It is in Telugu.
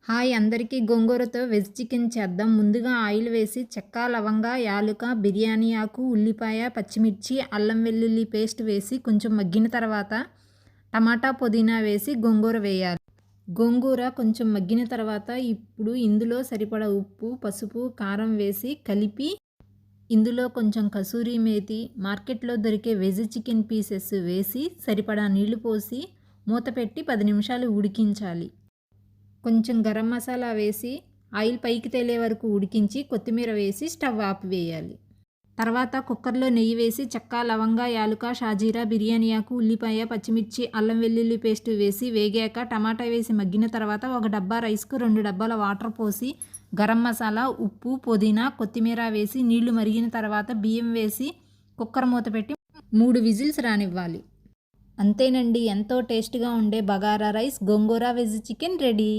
హాయ్ అందరికీ గోంగూరతో వెజ్ చికెన్ చేద్దాం. ముందుగా ఆయిల్ వేసి చెక్క, లవంగ, యాలుక, బిర్యానీ ఆకు, ఉల్లిపాయ, పచ్చిమిర్చి, అల్లం వెల్లుల్లి పేస్ట్ వేసి కొంచెం మగ్గిన తర్వాత టమాటా, పుదీనా వేసి గోంగూర వేయాలి. గోంగూర కొంచెం మగ్గిన తర్వాత ఇప్పుడు ఇందులో సరిపడా ఉప్పు, పసుపు, కారం వేసి కలిపి ఇందులో కొంచెం కసూరి మేతి, మార్కెట్లో దొరికే వెజ్ చికెన్ పీసెస్ వేసి సరిపడా నీళ్లు పోసి మూత పెట్టి 10 నిమిషాలు ఉడికించాలి. కొంచెం గరం మసాలా వేసి ఆయిల్ పైకి తేలే వరకు ఉడికించి కొత్తిమీర వేసి స్టవ్ ఆపివేయాలి. తర్వాత కుక్కర్లో నెయ్యి వేసి చెక్క, లవంగ, యాలుక, షాజీరా, బిర్యానీ ఆకు, ఉల్లిపాయ, పచ్చిమిర్చి, అల్లం వెల్లుల్లి పేస్ట్ వేసి వేగాక టమాటా వేసి మగ్గిన తర్వాత 1 డబ్బా రైస్కు 2 డబ్బాల వాటర్ పోసి గరం మసాలా, ఉప్పు, పుదీనా, కొత్తిమీర వేసి నీళ్లు మరిగిన తర్వాత బియ్యం వేసి కుక్కర్ మూత పెట్టి 3 విజిల్స్ రానివ్వాలి. అంతేనండి, ఎంతో టేస్ట్గా ఉండే బగారా రైస్, గోంగూర వెజ్ చికెన్ రెడీ.